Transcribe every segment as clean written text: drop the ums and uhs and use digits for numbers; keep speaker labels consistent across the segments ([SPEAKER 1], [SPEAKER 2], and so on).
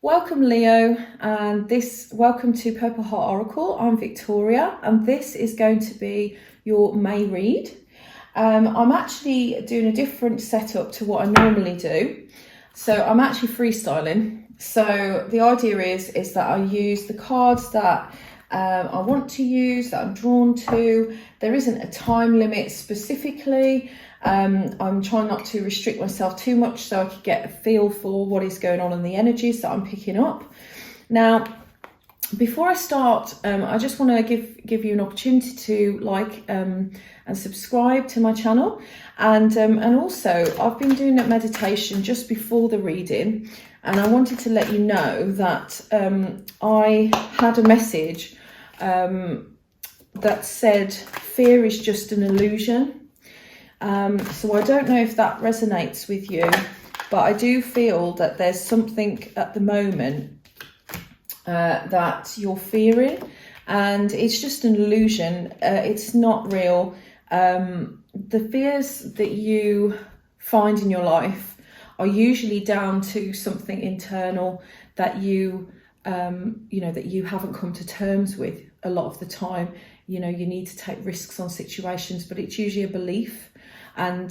[SPEAKER 1] Welcome Leo, and welcome to Purple Heart Oracle. I'm Victoria, and this is going to be your May read. I'm actually doing a different setup to what I normally do. So I'm actually freestyling. So the idea is that I use the cards that I want to use, that I'm drawn to. There isn't a time limit specifically. I'm trying not to restrict myself too much so I could get a feel for what is going on in the energies that I'm picking up. Now, before I start, I just want to give you an opportunity to like and subscribe to my channel. And also, I've been doing a meditation just before the reading, and I wanted to let you know that I had a message that said fear is just an illusion. So I don't know if that resonates with you, but I do feel that there's something at the moment that you're fearing, and it's just an illusion. It's not real. The fears that you find in your life are usually down to something internal that you that you haven't come to terms with a lot of the time. You need to take risks on situations, but it's usually a belief. And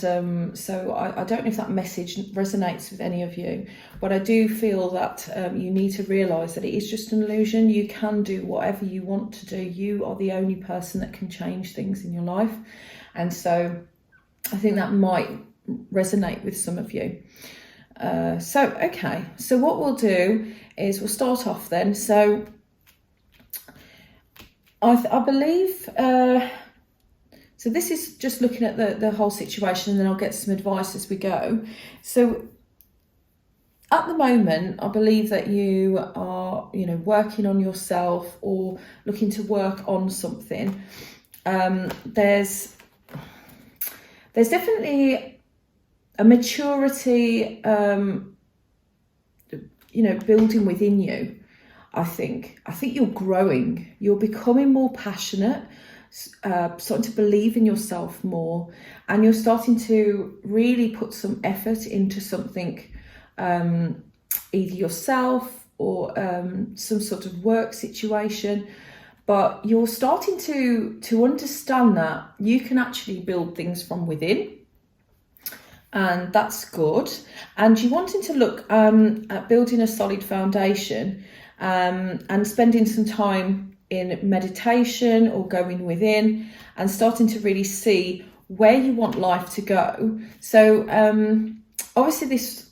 [SPEAKER 1] so I don't know if that message resonates with any of you, but I do feel that you need to realise that it is just an illusion. You can do whatever you want to do. You are the only person that can change things in your life. And so I think that might resonate with some of you. Okay, so what we'll do is we'll start off then. So I believe... So this is just looking at the whole situation, and then I'll get some advice as we go. So at the moment, I believe that you are, working on yourself or looking to work on something. There's definitely a maturity, building within you. I think you're growing. You're becoming more passionate. Starting to believe in yourself more, and you're starting to really put some effort into something, either yourself or some sort of work situation, but you're starting to understand that you can actually build things from within, and that's good. And you're wanting to look at building a solid foundation, and spending some time in meditation or going within and starting to really see where you want life to go. So obviously this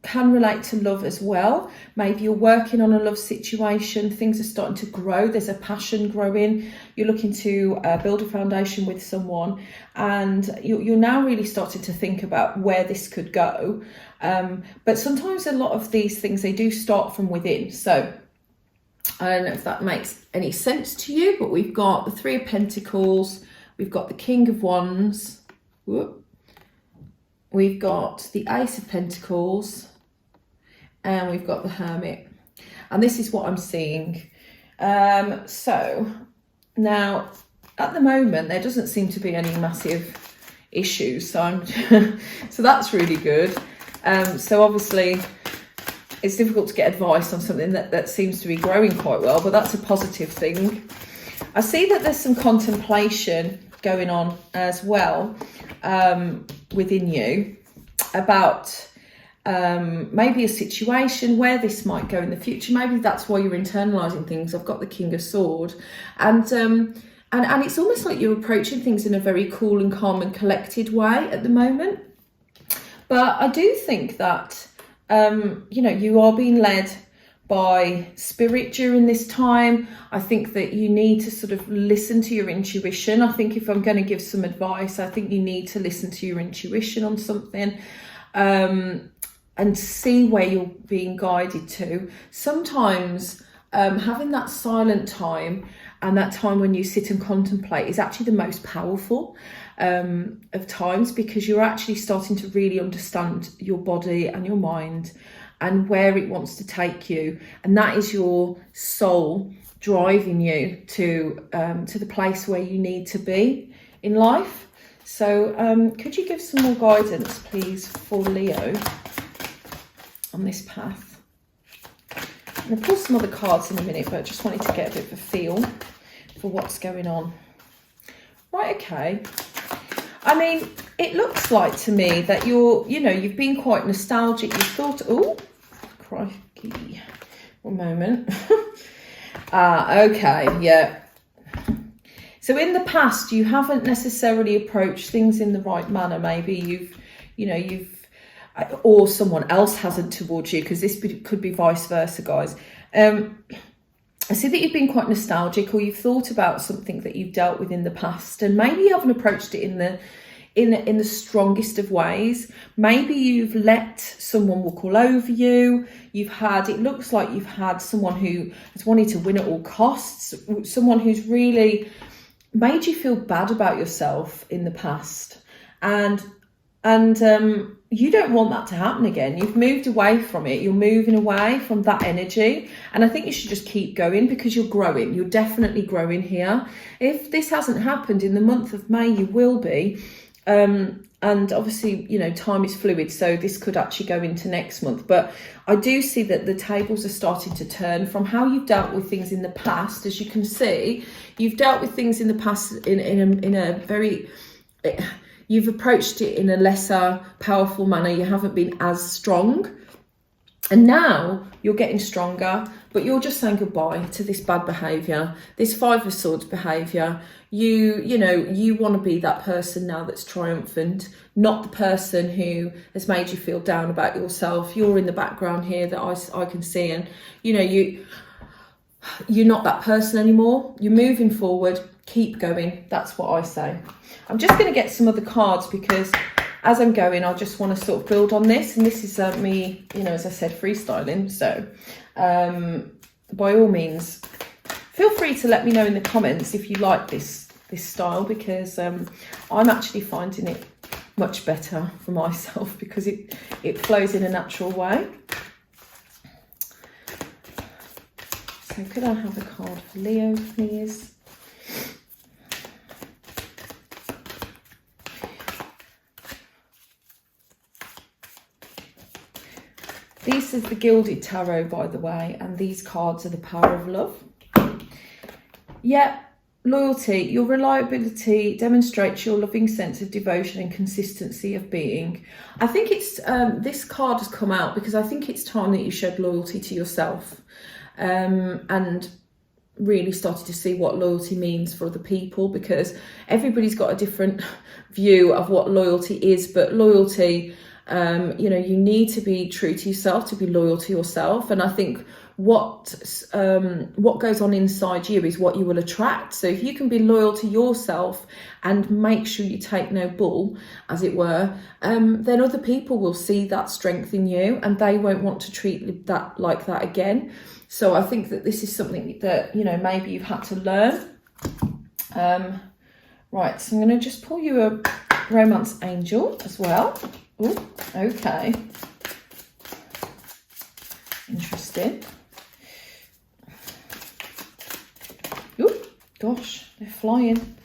[SPEAKER 1] can relate to love as well. Maybe you're working on a love situation, things are starting to grow, there's a passion growing, you're looking to build a foundation with someone, and you're now really starting to think about where this could go. But sometimes a lot of these things, they do start from within. So I don't know if that makes any sense to you, but we've got the Three of Pentacles, we've got the King of Wands, we've got the Ace of Pentacles, and we've got the Hermit. And this is what I'm seeing. So now at the moment, there doesn't seem to be any massive issues. So so that's really good. So obviously, it's difficult to get advice on something that seems to be growing quite well, but that's a positive thing. I see that there's some contemplation going on as well within you about maybe a situation where this might go in the future. Maybe that's why you're internalising things. I've got the King of Swords, and it's almost like you're approaching things in a very cool and calm and collected way at the moment. But I do think that you are being led by spirit during this time. I think that you need to sort of listen to your intuition. I think if I'm going to give some advice, I think you need to listen to your intuition on something, and see where you're being guided to. Sometimes having that silent time and that time when you sit and contemplate is actually the most powerful of times, because you're actually starting to really understand your body and your mind and where it wants to take you, and that is your soul driving you to the place where you need to be in life. So could you give some more guidance, please, for Leo on this path? going to pull some other cards in a minute, but I just wanted to get a bit of a feel for what's going on. Right, okay. I mean, it looks like to me that you've been quite nostalgic. You thought, oh, crikey, one moment. Okay, yeah. So in the past, you haven't necessarily approached things in the right manner. Maybe or someone else hasn't towards you, because this could be vice versa, guys. I see that you've been quite nostalgic, or you've thought about something that you've dealt with in the past, and maybe you haven't approached it in the strongest of ways. Maybe you've let someone walk all over you. It looks like you've had someone who has wanted to win at all costs, someone who's really made you feel bad about yourself in the past, and you don't want that to happen again. You've moved away from it. You're moving away from that energy. And I think you should just keep going, because you're growing. You're definitely growing here. If this hasn't happened in the month of May, you will be. And obviously, time is fluid. So this could actually go into next month. But I do see that the tables are starting to turn from how you've dealt with things in the past. As you can see, you've dealt with things in the past in a very... You've approached it in a lesser powerful manner. You haven't been as strong. And now you're getting stronger, but you're just saying goodbye to this bad behaviour, this Five of Swords behaviour. You want to be that person now that's triumphant, not the person who has made you feel down about yourself. You're in the background here that I can see, and you're not that person anymore. You're moving forward. Keep going. That's what I say. I'm just going to get some other cards, because as I'm going, I just want to sort of build on this. And this is me, as I said, freestyling. So by all means, feel free to let me know in the comments if you like this style, because I'm actually finding it much better for myself, because it flows in a natural way. So could I have a card for Leo, please? This is the Gilded Tarot, by the way, and these cards are the Power of Love. Yeah, loyalty. Your reliability demonstrates your loving sense of devotion and consistency of being. I think it's this card has come out because I think it's time that you showed loyalty to yourself, and really started to see what loyalty means for other people, because everybody's got a different view of what loyalty is. But loyalty, you need to be true to yourself to be loyal to yourself. And I think what goes on inside you is what you will attract. So if you can be loyal to yourself and make sure you take no bull, as it were, then other people will see that strength in you, and they won't want to treat that like that again. So I think that this is something that, maybe you've had to learn. Right, so I'm going to just pull you a Romance Angel as well. Ooh, okay. Interesting. Ooh, gosh, they're flying.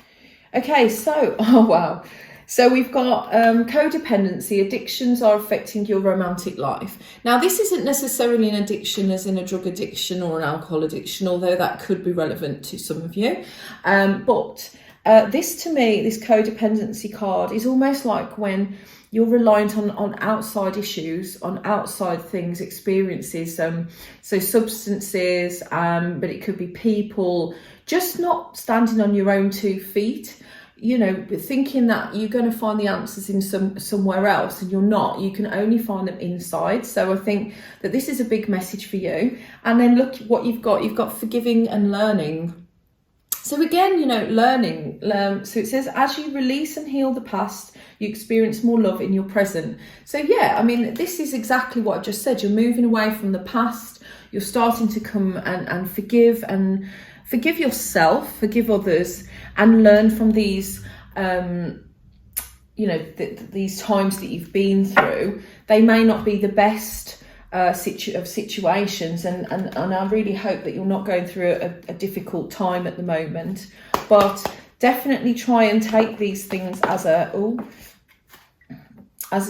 [SPEAKER 1] Okay, so, oh wow. So we've got codependency. Addictions are affecting your romantic life. Now, this isn't necessarily an addiction as in a drug addiction or an alcohol addiction, although that could be relevant to some of you. But this, to me, this codependency card is almost like when you're reliant on outside issues, on outside things, experiences, so substances, but it could be people, just not standing on your own 2 feet, thinking that you're going to find the answers in somewhere else, and you're not. You can only find them inside. So I think that this is a big message for you. And then look what you've got. You've got forgiving and learning. So again, learning. So it says, as you release and heal the past, you experience more love in your present. So yeah, I mean, this is exactly what I just said. You're moving away from the past. You're starting to come and forgive yourself, forgive others, and learn from these, these times that you've been through. They may not be the best of situations, and I really hope that you're not going through a difficult time at the moment, but definitely try and take these things as a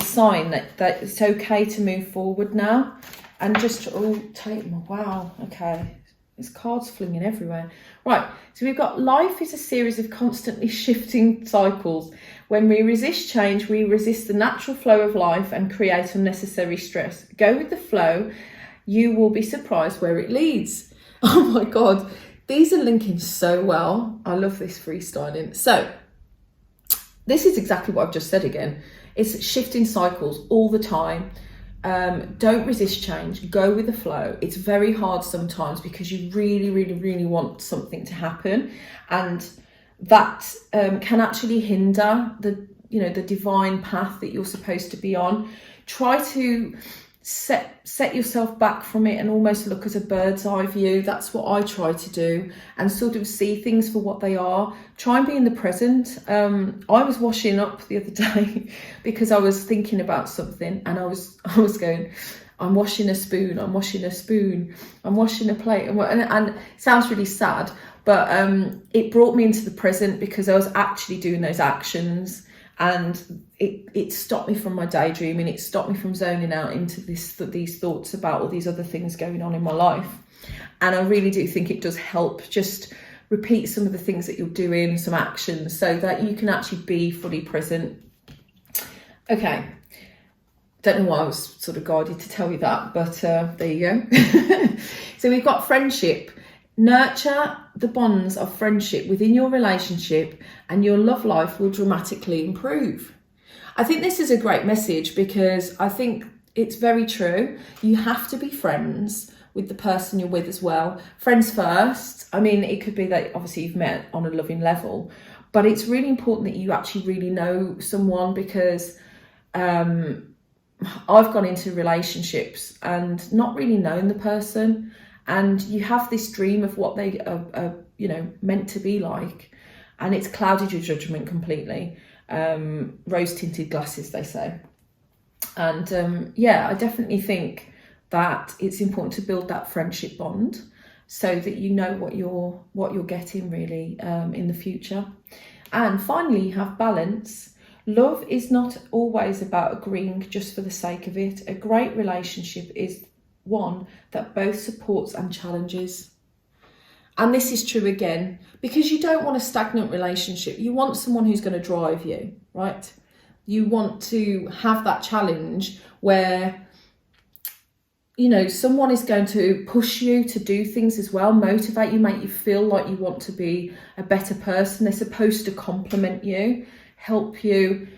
[SPEAKER 1] sign that it's okay to move forward now. And just, oh, take them, wow, okay. There's cards flinging everywhere. Right, so we've got life is a series of constantly shifting cycles. When we resist change, we resist the natural flow of life and create unnecessary stress. Go with the flow. You will be surprised where it leads. Oh my God, these are linking so well. I love this freestyling. So this is exactly what I've just said again. It's shifting cycles all the time. Don't resist change, go with the flow. It's very hard sometimes because you really, really, really want something to happen, and that can actually hinder the divine path that you're supposed to be on. Try to set yourself back from it and almost look at a bird's eye view. That's what I try to do, and sort of see things for what they are. Try and be in the present. I was washing up the other day because I was thinking about something, and I was going, I'm washing a spoon, I'm washing a spoon, I'm washing a plate, and it sounds really sad, but it brought me into the present because I was actually doing those actions. And it stopped me from my daydreaming. It stopped me from zoning out into these thoughts about all these other things going on in my life. And I really do think it does help just repeat some of the things that you're doing, some actions, so that you can actually be fully present. Okay, don't know why I was sort of guided to tell you that, but there you go. So we've got friendship. Nurture the bonds of friendship within your relationship and your love life will dramatically improve. I think this is a great message because I think it's very true. You have to be friends with the person you're with as well. Friends first. I mean, it could be that obviously you've met on a loving level, but it's really important that you actually really know someone, because I've gone into relationships and not really known the person. And you have this dream of what they are meant to be like, and it's clouded your judgment completely. Rose-tinted glasses, they say. And I definitely think that it's important to build that friendship bond so that you know what you're getting really in the future. And finally, you have balance. Love is not always about agreeing just for the sake of it. A great relationship is one that both supports and challenges. And this is true again, because you don't want a stagnant relationship. You want someone who's going to drive you, right? You want to have that challenge where, someone is going to push you to do things as well, motivate you, make you feel like you want to be a better person. They're supposed to compliment you, help you.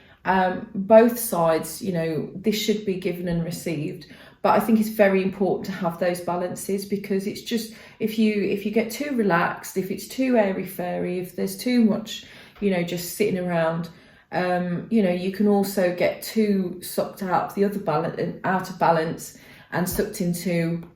[SPEAKER 1] Both sides, this should be given and received. But I think it's very important to have those balances, because it's just, if you get too relaxed, if it's too airy-fairy, if there's too much, just sitting around, you can also get too sucked out of balance and sucked into,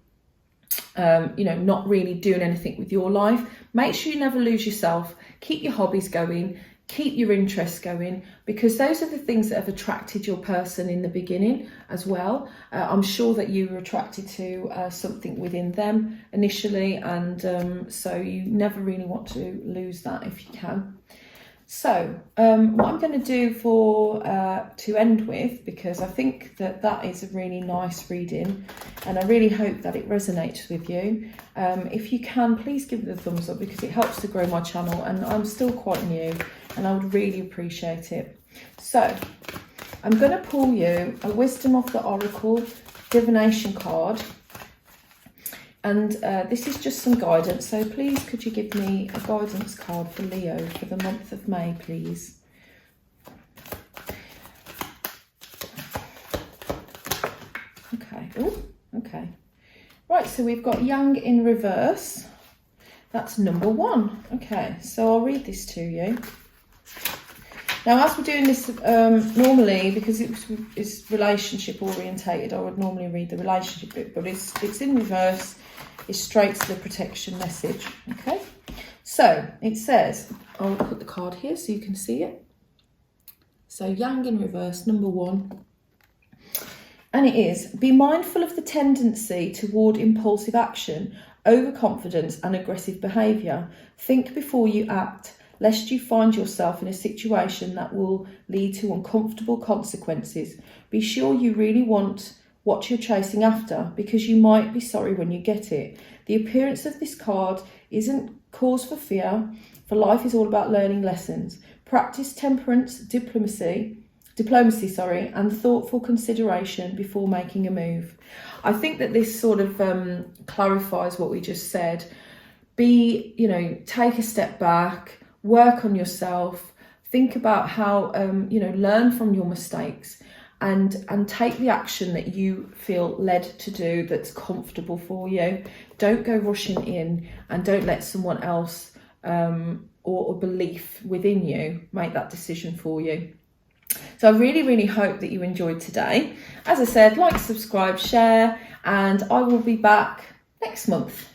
[SPEAKER 1] not really doing anything with your life. Make sure you never lose yourself. Keep your hobbies going. Keep your interests going, because those are the things that have attracted your person in the beginning as well. I'm sure that you were attracted to something within them initially, and so you never really want to lose that if you can. So what I'm going to do to end with, because I think that is a really nice reading and I really hope that it resonates with you. If you can, please give it a thumbs up, because it helps to grow my channel, and I'm still quite new and I would really appreciate it. So I'm going to pull you a Wisdom of the Oracle divination card. And this is just some guidance, so please could you give me a guidance card for Leo for the month of May, please? Okay, oh, okay. Right, so we've got Yang in reverse. That's number 1. Okay, so I'll read this to you. Now, as we're doing this, normally, because it's relationship orientated, I would normally read the relationship bit, but it's in reverse. It's straight to the protection message. Okay, so it says, I'll put the card here so you can see it. So Yang in reverse, number 1. And it is, be mindful of the tendency toward impulsive action, overconfidence and aggressive behaviour. Think before you act, lest you find yourself in a situation that will lead to uncomfortable consequences. Be sure you really want what you're chasing after, because you might be sorry when you get it. The appearance of this card isn't cause for fear, for life is all about learning lessons. Practice temperance, diplomacy, and thoughtful consideration before making a move. I think that this sort of clarifies what we just said. Take a step back, work on yourself, think about how, learn from your mistakes and take the action that you feel led to do that's comfortable for you. Don't go rushing in, and don't let someone else or a belief within you make that decision for you. So I really, really hope that you enjoyed today. As I said, like, subscribe, share, and I will be back next month.